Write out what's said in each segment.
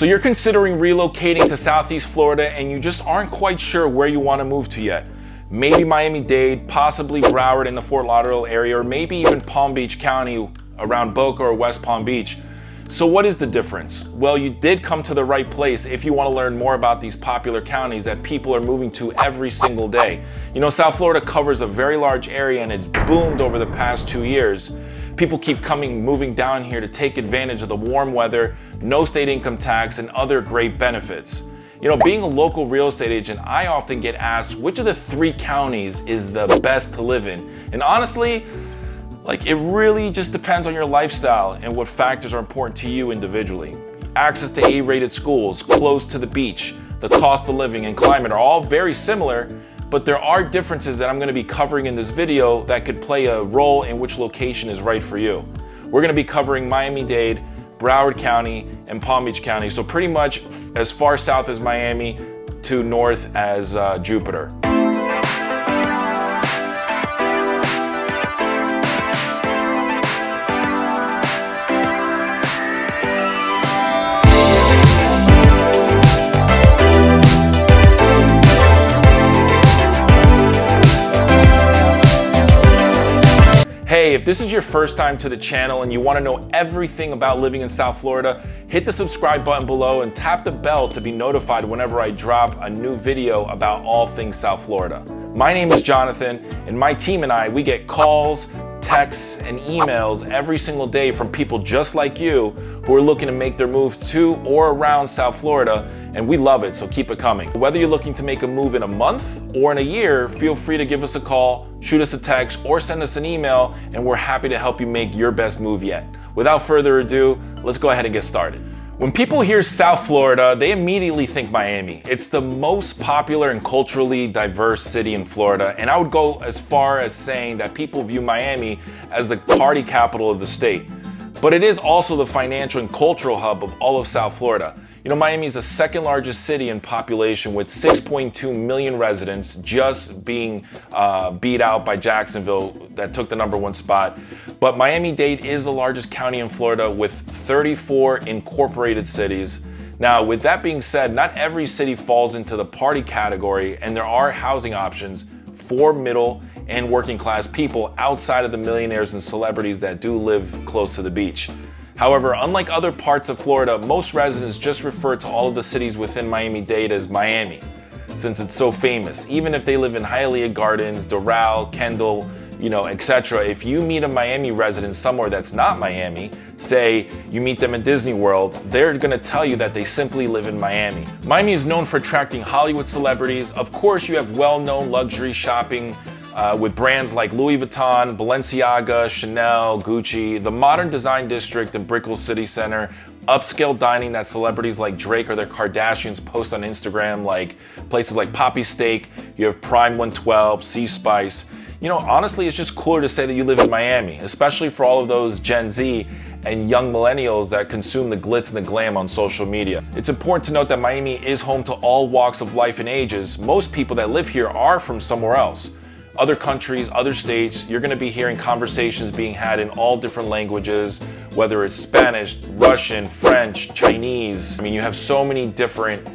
So you're considering relocating to Southeast Florida and you just aren't quite sure where you want to move to yet. Maybe Miami-Dade, possibly Broward in the Fort Lauderdale area, or maybe even Palm Beach County around Boca or West Palm Beach. So what is the difference? Well, you did come to the right place if you want to learn more about these popular counties that people are moving to every single day. You know, South Florida covers a very large area and it's boomed over the past 2 years. People keep moving down here to take advantage of the warm weather, no state income tax, and other great benefits. You know, being a local real estate agent, I often get asked which of the 3 counties is the best to live in. And honestly, it really just depends on your lifestyle and what factors are important to you individually. Access to A-rated schools, close to the beach, the cost of living and climate are all very similar, but there are differences that I'm going to be covering in this video that could play a role in which location is right for you. We're going to be covering Miami-Dade, Broward County, and Palm Beach County, so pretty much as far south as Miami to north as Jupiter. Hey, if this is your first time to the channel and you want to know everything about living in South Florida, hit the subscribe button below and tap the bell to be notified whenever I drop a new video about all things South Florida. My name is Jonathan, and my team and I, we get calls, texts, and emails every single day from people just like you who are looking to make their move to or around South Florida, and we love it, so keep it coming. Whether you're looking to make a move in a month or in a year, feel free to give us a call, shoot us a text, or send us an email, and we're happy to help you make your best move yet. Without further ado, let's go ahead and get started. When people hear South Florida, they immediately think Miami. It's the most popular and culturally diverse city in Florida, and I would go as far as saying that people view Miami as the party capital of the state. But it is also the financial and cultural hub of all of South Florida. You know, Miami is the second largest city in population with 6.2 million residents, just being beat out by Jacksonville that took the #1 spot. But Miami-Dade is the largest county in Florida with 34 incorporated cities. Now, with that being said, not every city falls into the party category, and there are housing options for middle and working class people outside of the millionaires and celebrities that do live close to the beach. However, unlike other parts of Florida, most residents just refer to all of the cities within Miami-Dade as Miami, since it's so famous. Even if they live in Hialeah Gardens, Doral, Kendall, etc. If you meet a Miami resident somewhere that's not Miami, say you meet them at Disney World, they're gonna tell you that they simply live in Miami. Miami is known for attracting Hollywood celebrities. Of course, you have well-known luxury shopping with brands like Louis Vuitton, Balenciaga, Chanel, Gucci, the modern design district in Brickell City Center, upscale dining that celebrities like Drake or their Kardashians post on Instagram, like places like Poppy Steak, you have Prime 112, Sea Spice. You know, honestly, it's just cooler to say that you live in Miami, especially for all of those Gen Z and young millennials that consume the glitz and the glam on social media. It's important to note that Miami is home to all walks of life and ages. Most people that live here are from somewhere else. Other countries, other states, you're gonna be hearing conversations being had in all different languages, whether it's Spanish, Russian, French, Chinese. I mean, you have so many different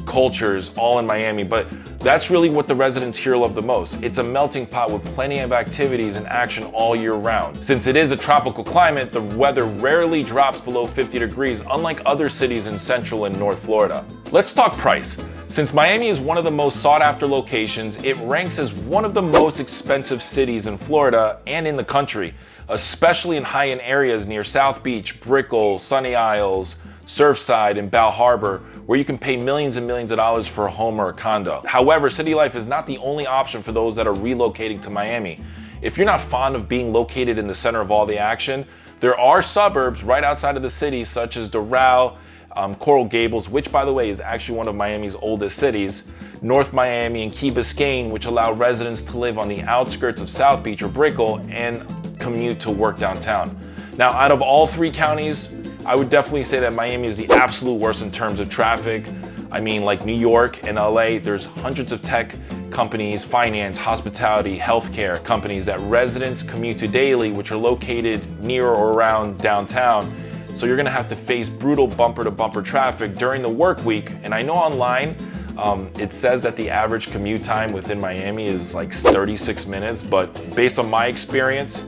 cultures all in Miami, but that's really what the residents here love the most. It's a melting pot with plenty of activities and action all year round. Since it is a tropical climate, the weather rarely drops below 50 degrees, unlike other cities in Central and North Florida. Let's talk price. Since Miami is one of the most sought-after locations, it ranks as one of the most expensive cities in Florida and in the country, especially in high-end areas near South Beach, Brickell, Sunny Isles, Surfside, and Bal Harbor, where you can pay millions and millions of dollars for a home or a condo. However, city life is not the only option for those that are relocating to Miami. If you're not fond of being located in the center of all the action, there are suburbs right outside of the city, such as Doral, Coral Gables, which by the way is actually one of Miami's oldest cities, North Miami, and Key Biscayne, which allow residents to live on the outskirts of South Beach or Brickell and commute to work downtown. Now, out of all 3 counties, I would definitely say that Miami is the absolute worst in terms of traffic. I mean, like New York and LA, there's hundreds of tech companies, finance, hospitality, healthcare companies that residents commute to daily, which are located near or around downtown. So you're gonna have to face brutal bumper to bumper traffic during the work week. And I know online, it says that the average commute time within Miami is like 36 minutes, but based on my experience,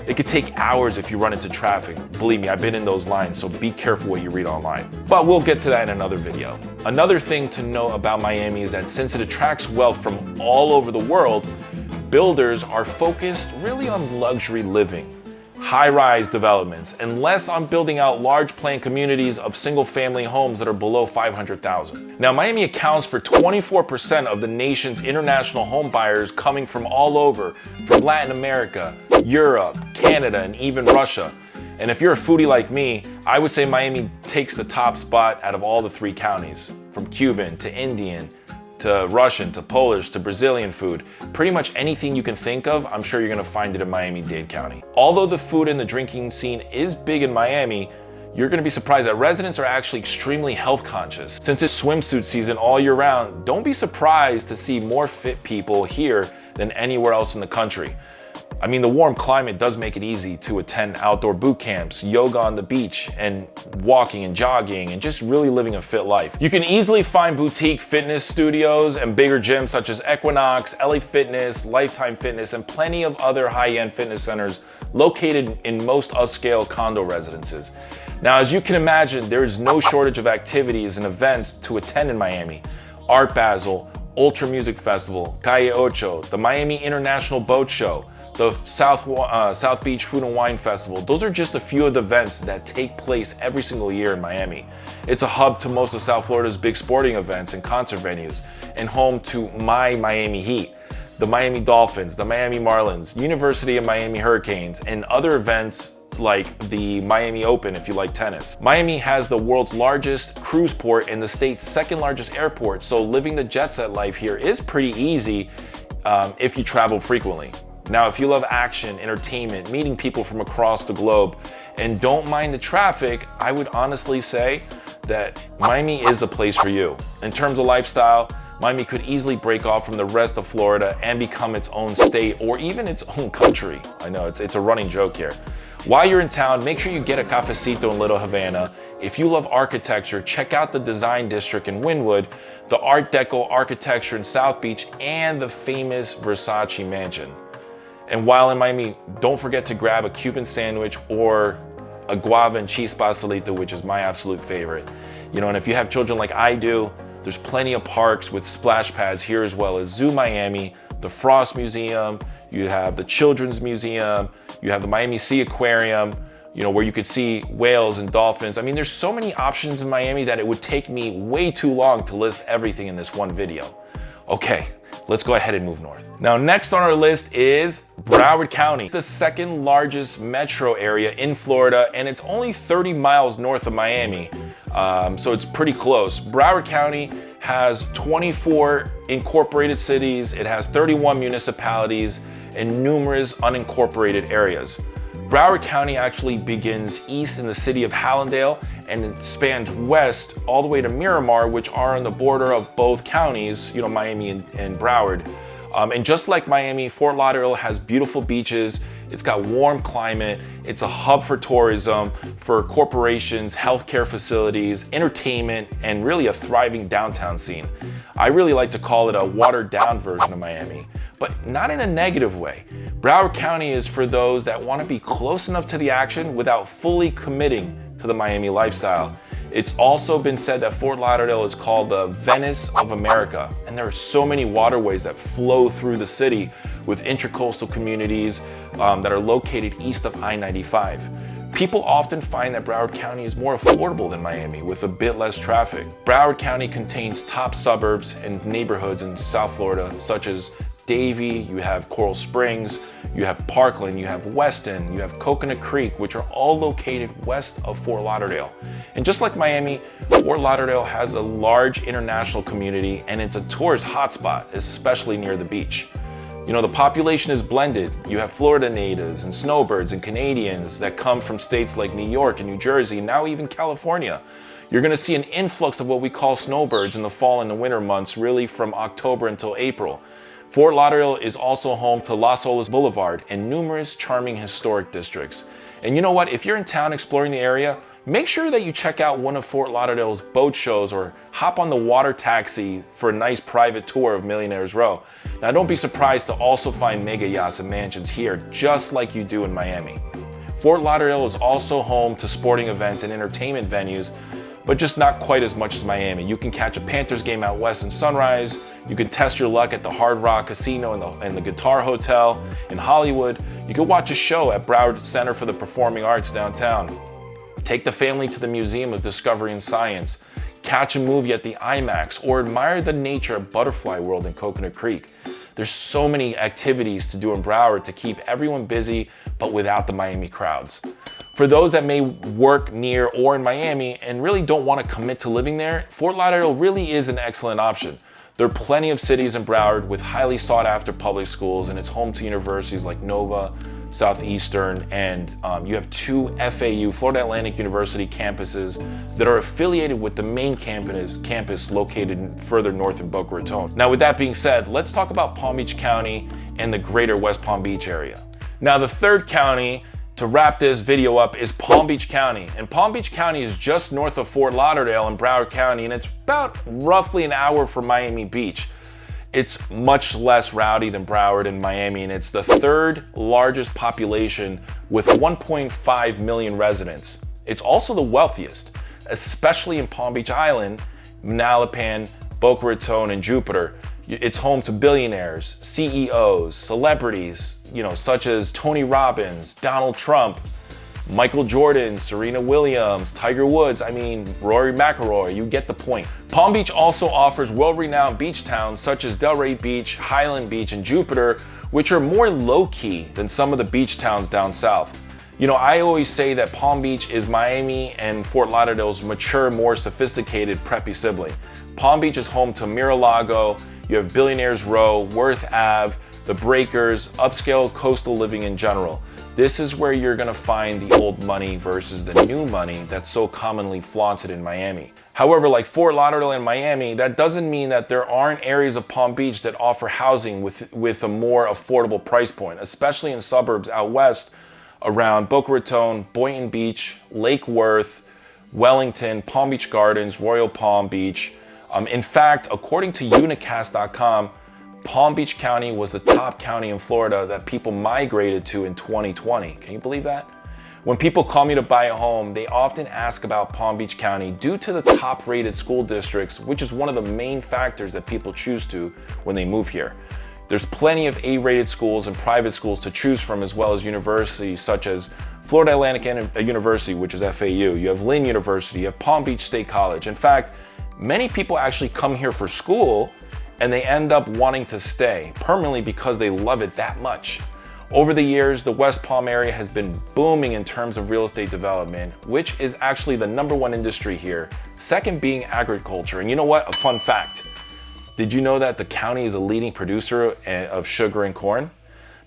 it could take hours if you run into traffic. Believe me, I've been in those lines, so be careful what you read online. But we'll get to that in another video. Another thing to know about Miami is that since it attracts wealth from all over the world, builders are focused really on luxury living, high-rise developments, and less on building out large planned communities of single-family homes that are below 500,000. Now, Miami accounts for 24% of the nation's international home buyers coming from all over, from Latin America, Europe, Canada, and even Russia. And if you're a foodie like me, I would say Miami takes the top spot out of all the 3 counties, from Cuban to Indian, to Russian, to Polish, to Brazilian food. Pretty much anything you can think of, I'm sure you're gonna find it in Miami-Dade County. Although the food and the drinking scene is big in Miami, you're gonna be surprised that residents are actually extremely health conscious. Since it's swimsuit season all year round, don't be surprised to see more fit people here than anywhere else in the country. I mean, the warm climate does make it easy to attend outdoor boot camps, yoga on the beach, and walking and jogging, and just really living a fit life. You can easily find boutique fitness studios and bigger gyms such as Equinox, LA Fitness, Lifetime Fitness, and plenty of other high-end fitness centers located in most upscale condo residences. Now, as you can imagine, there is no shortage of activities and events to attend in Miami. Art Basel, Ultra Music Festival, Calle Ocho, the Miami International Boat Show, the South Beach Food and Wine Festival. Those are just a few of the events that take place every single year in Miami. It's a hub to most of South Florida's big sporting events and concert venues, and home to my Miami Heat, the Miami Dolphins, the Miami Marlins, University of Miami Hurricanes, and other events like the Miami Open if you like tennis. Miami has the world's largest cruise port and the state's second largest airport, so living the jet set life here is pretty easy if you travel frequently. Now, if you love action, entertainment, meeting people from across the globe, and don't mind the traffic, I would honestly say that Miami is the place for you. In terms of lifestyle, Miami could easily break off from the rest of Florida and become its own state or even its own country. I know it's a running joke here. While you're in town, make sure you get a cafecito in Little Havana. If you love architecture, check out the Design District in Wynwood, the Art Deco architecture in South Beach, and the famous Versace Mansion. And while in Miami, don't forget to grab a Cuban sandwich or a guava and cheese pastelito, which is my absolute favorite. You know, and if you have children like I do, there's plenty of parks with splash pads here, as well as Zoo Miami, the Frost Museum, you have the Children's Museum, you have the Miami Sea Aquarium, you know, where you could see whales and dolphins. I mean, there's so many options in Miami that it would take me way too long to list everything in this one video. Okay, let's go ahead and move north. Now, next on our list is Broward County, the second largest metro area in Florida, and it's only 30 miles north of Miami, so it's pretty close. Broward County has 24 incorporated cities, it has 31 municipalities, and numerous unincorporated areas. Broward County actually begins east in the city of Hallandale, and it spans west all the way to Miramar, which are on the border of both counties, you know, Miami and Broward. And just like Miami, Fort Lauderdale has beautiful beaches, it's got warm climate, it's a hub for tourism, for corporations, healthcare facilities, entertainment, and really a thriving downtown scene. I really like to call it a watered down version of Miami, but not in a negative way. Broward County is for those that want to be close enough to the action without fully committing to the Miami lifestyle. It's also been said that Fort Lauderdale is called the Venice of America, and there are so many waterways that flow through the city with intracoastal communities that are located east of I-95. People often find that Broward County is more affordable than Miami with a bit less traffic. Broward County contains top suburbs and neighborhoods in South Florida, such as Davie, you have Coral Springs, you have Parkland, you have Weston, you have Coconut Creek, which are all located west of Fort Lauderdale. And just like Miami, Fort Lauderdale has a large international community and it's a tourist hotspot, especially near the beach. You know, the population is blended. You have Florida natives and snowbirds and Canadians that come from states like New York and New Jersey, and now even California. You're gonna see an influx of what we call snowbirds in the fall and the winter months, really from October until April. Fort Lauderdale is also home to Las Olas Boulevard and numerous charming historic districts. And you know what? If you're in town exploring the area, make sure that you check out one of Fort Lauderdale's boat shows or hop on the water taxi for a nice private tour of Millionaire's Row. Now, don't be surprised to also find mega yachts and mansions here, just like you do in Miami. Fort Lauderdale is also home to sporting events and entertainment venues, but just not quite as much as Miami. You can catch a Panthers game out west in Sunrise. You can test your luck at the Hard Rock Casino and the Guitar Hotel in Hollywood. You can watch a show at Broward Center for the Performing Arts downtown. Take the family to the Museum of Discovery and Science. Catch a movie at the IMAX or admire the nature of Butterfly World in Coconut Creek. There's so many activities to do in Broward to keep everyone busy, but without the Miami crowds. For those that may work near or in Miami and really don't want to commit to living there, Fort Lauderdale really is an excellent option. There are plenty of cities in Broward with highly sought after public schools, and it's home to universities like Nova, Southeastern, and you have two FAU, Florida Atlantic University campuses that are affiliated with the main campus located further north in Boca Raton. Now, with that being said, let's talk about Palm Beach County and the greater West Palm Beach area. Now, the third county to wrap this video up is Palm Beach County. And Palm Beach County is just north of Fort Lauderdale in Broward County, and it's about roughly an hour from Miami Beach. It's much less rowdy than Broward and Miami, and it's the third largest population with 1.5 million residents. It's also the wealthiest, especially in Palm Beach Island, Manalapan, Boca Raton, and Jupiter. It's home to billionaires, CEOs, celebrities, such as Tony Robbins, Donald Trump, Michael Jordan, Serena Williams, Tiger Woods, Rory McIlroy, you get the point. Palm Beach also offers well-renowned beach towns such as Delray Beach, Highland Beach, and Jupiter, which are more low-key than some of the beach towns down south. I always say that Palm Beach is Miami and Fort Lauderdale's mature, more sophisticated, preppy sibling. Palm Beach is home to Mar-a-Lago, you have Billionaires Row, Worth Ave, the Breakers, upscale coastal living in general. This is where you're gonna find the old money versus the new money that's so commonly flaunted in Miami. However, like Fort Lauderdale and Miami, that doesn't mean that there aren't areas of Palm Beach that offer housing with a more affordable price point, especially in suburbs out west around Boca Raton, Boynton Beach, Lake Worth, Wellington, Palm Beach Gardens, Royal Palm Beach. In fact, according to unicast.com, Palm Beach County was the top county in Florida that people migrated to in 2020. Can you believe that? When people call me to buy a home, they often ask about Palm Beach County due to the top-rated school districts, which is one of the main factors that people choose to when they move here. There's plenty of A-rated schools and private schools to choose from, as well as universities such as Florida Atlantic University, which is FAU. You have Lynn University, you have Palm Beach State College. In fact, many people actually come here for school and they end up wanting to stay permanently because they love it that much. Over the years, the West Palm area has been booming in terms of real estate development, which is actually the #1 industry here, second being agriculture. And you know what? A fun fact. Did you know that the county is a leading producer of sugar and corn?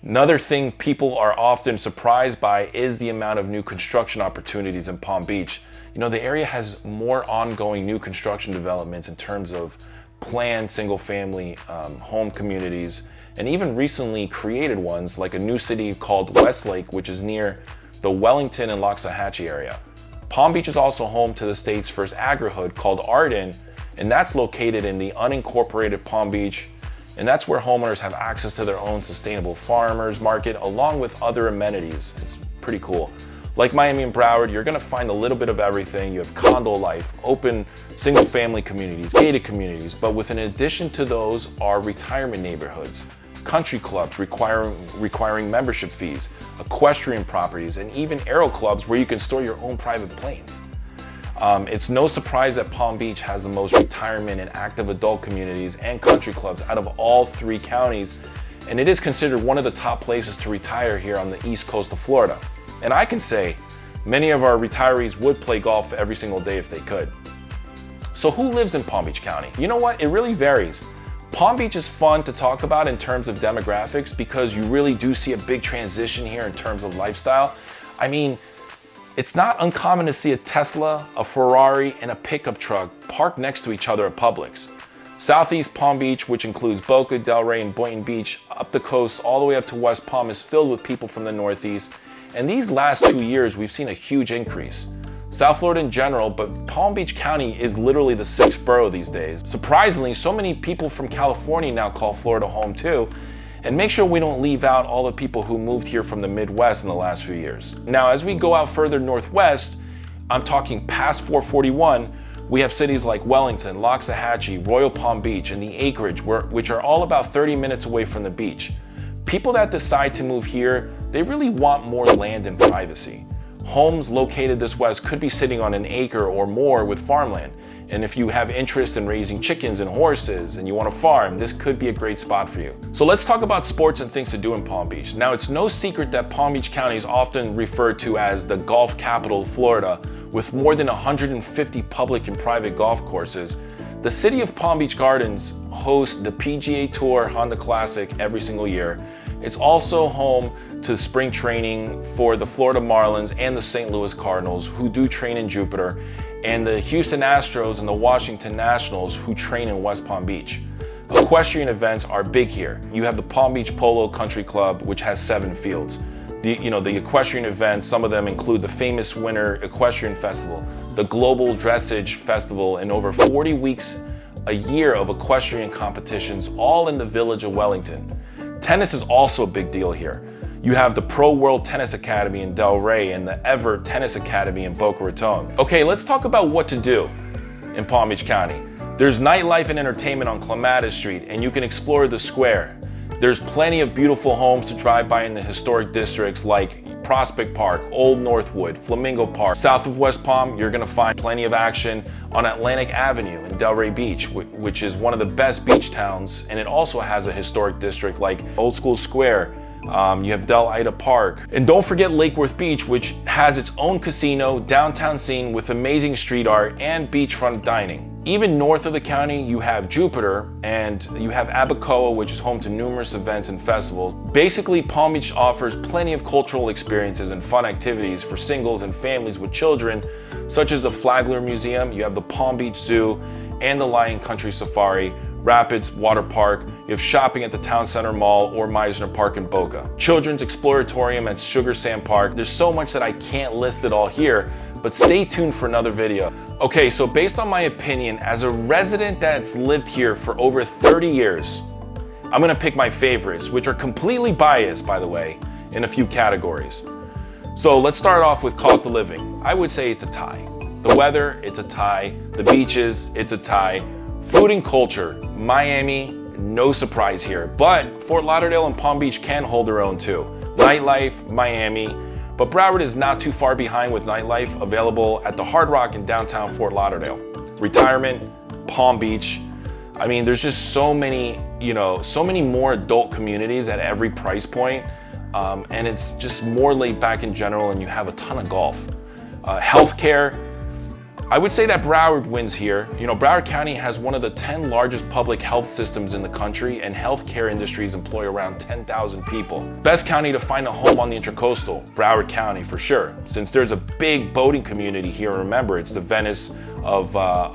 Another thing people are often surprised by is the amount of new construction opportunities in Palm Beach. The area has more ongoing new construction developments in terms of planned single-family home communities, and even recently created ones like a new city called Westlake, which is near the Wellington and Loxahatchee area. Palm Beach is also home to the state's first agri-hood called Arden, and that's located in the unincorporated Palm Beach, and that's where homeowners have access to their own sustainable farmers market along with other amenities. It's pretty cool. Like Miami and Broward, you're gonna find a little bit of everything. You have condo life, open single-family communities, gated communities, but in addition to those are retirement neighborhoods, country clubs requiring membership fees, equestrian properties, and even aero clubs where you can store your own private planes. It's no surprise that Palm Beach has the most retirement and active adult communities and country clubs out of all 3 counties, and it is considered one of the top places to retire here on the east coast of Florida. And I can say many of our retirees would play golf every single day if they could. So who lives in Palm Beach County? You know what? It really varies. Palm Beach is fun to talk about in terms of demographics because you really do see a big transition here in terms of lifestyle. It's not uncommon to see a Tesla, a Ferrari, and a pickup truck parked next to each other at Publix. Southeast Palm Beach, which includes Boca, Delray, and Boynton Beach, up the coast all the way up to West Palm, is filled with people from the Northeast. And these last 2 years, we've seen a huge increase. South Florida in general, but Palm Beach County is literally the sixth borough these days. Surprisingly, so many people from California now call Florida home too. And make sure we don't leave out all the people who moved here from the Midwest in the last few years. Now, as we go out further northwest, I'm talking past 441, we have cities like Wellington, Loxahatchee, Royal Palm Beach, and the Acreage, which are all about 30 minutes away from the beach. People that decide to move here, they really want more land and privacy. Homes located this west could be sitting on an acre or more with farmland. And if you have interest in raising chickens and horses and you want to farm, this could be a great spot for you. So let's talk about sports and things to do in Palm Beach. Now, it's no secret that Palm Beach County is often referred to as the golf capital of Florida, with more than 150 public and private golf courses. The city of Palm Beach Gardens hosts the PGA Tour Honda Classic every single year. It's also home to spring training for the Florida Marlins and the St. Louis Cardinals, who do train in Jupiter, and the Houston Astros and the Washington Nationals, who train in West Palm Beach. Equestrian events are big here. You have the Palm Beach Polo Country Club, which has 7 fields. The equestrian events, some of them include the famous Winter Equestrian Festival, the Global Dressage Festival, and over 40 weeks a year of equestrian competitions, all in the village of Wellington. Tennis is also a big deal here. You have the Pro World Tennis Academy in Delray and the Ever Tennis Academy in Boca Raton. Okay, let's talk about what to do in Palm Beach County. There's nightlife and entertainment on Clematis Street, and you can explore the square. There's plenty of beautiful homes to drive by in the historic districts like Prospect Park, Old Northwood, Flamingo Park. South of West Palm, you're gonna find plenty of action on Atlantic Avenue in Delray Beach, which is one of the best beach towns, and it also has a historic district like Old School Square. You have Del Ida Park. And don't forget Lake Worth Beach, which has its own casino, downtown scene with amazing street art and beachfront dining. Even north of the county, you have Jupiter, and you have Abacoa, which is home to numerous events and festivals. Basically, Palm Beach offers plenty of cultural experiences and fun activities for singles and families with children, such as the Flagler Museum, you have the Palm Beach Zoo, and the Lion Country Safari, Rapids Water Park, you have shopping at the Town Center Mall or Meisner Park in Boca. Children's Exploratorium at Sugar Sand Park. There's so much that I can't list it all here, but stay tuned for another video. Okay, so based on my opinion, as a resident that's lived here for over 30 years, I'm gonna pick my favorites, which are completely biased, by the way, in a few categories. So let's start off with cost of living. I would say it's a tie. The weather, it's a tie. The beaches, it's a tie. Food and culture, Miami, no surprise here, but Fort Lauderdale and Palm Beach can hold their own too. Nightlife, Miami, but Broward is not too far behind with nightlife available at the Hard Rock in downtown Fort Lauderdale. Retirement, Palm Beach. I mean, there's just so many more adult communities at every price point, and it's just more laid back in general, and you have a ton of golf. Healthcare, I would say that Broward wins here. Broward County has one of the 10 largest public health systems in the country, and healthcare industries employ around 10,000 people. Best county to find a home on the Intracoastal, Broward County for sure. Since there's a big boating community here, remember, it's the Venice of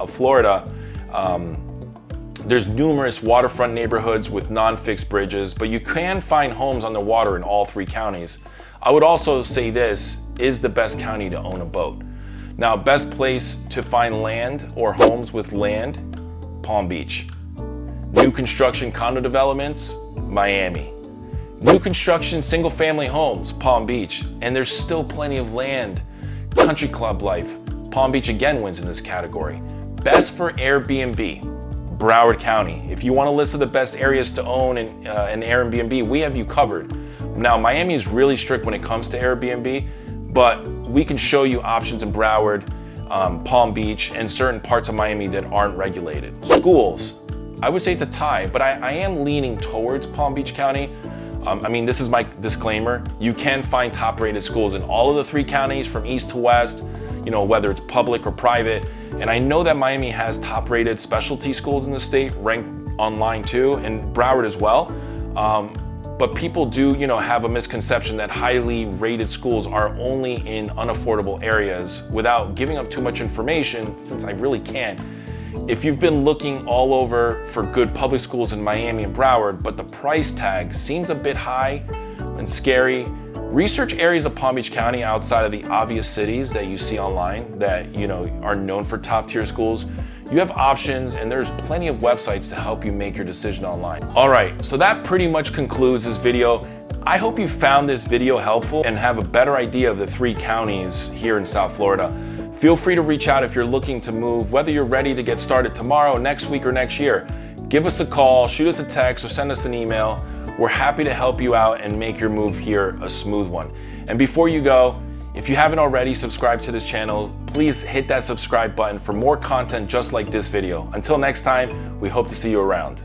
Florida. There's numerous waterfront neighborhoods with non-fixed bridges, but you can find homes on the water in all 3 counties. I would also say this is the best county to own a boat. Now, best place to find land or homes with land, Palm Beach. New construction condo developments, Miami. New construction single family homes, Palm Beach. And there's still plenty of land. Country club life, Palm Beach again wins in this category. Best for Airbnb, Broward County. If you want a list of the best areas to own an Airbnb, we have you covered. Now, Miami is really strict when it comes to Airbnb, but we can show you options in Broward, Palm Beach, and certain parts of Miami that aren't regulated. Schools, I would say it's a tie, but I am leaning towards Palm Beach County. This is my disclaimer. You can find top-rated schools in all of the 3 counties from east to west, whether it's public or private. And I know that Miami has top-rated specialty schools in the state, ranked online too, and Broward as well. But people do, have a misconception that highly rated schools are only in unaffordable areas. Without giving up too much information, since I really can't, if you've been looking all over for good public schools in Miami and Broward, but the price tag seems a bit high and scary, Research areas of Palm Beach County outside of the obvious cities that you see online that are known for top tier schools. You have options and there's plenty of websites to help you make your decision online. All right, so that pretty much concludes this video. I hope you found this video helpful and have a better idea of the 3 counties here in South Florida. Feel free to reach out if you're looking to move, whether you're ready to get started tomorrow, next week, or next year. Give us a call, shoot us a text, or send us an email. We're happy to help you out and make your move here a smooth one. And before you go, if you haven't already subscribed to this channel, please hit that subscribe button for more content just like this video. Until next time, we hope to see you around.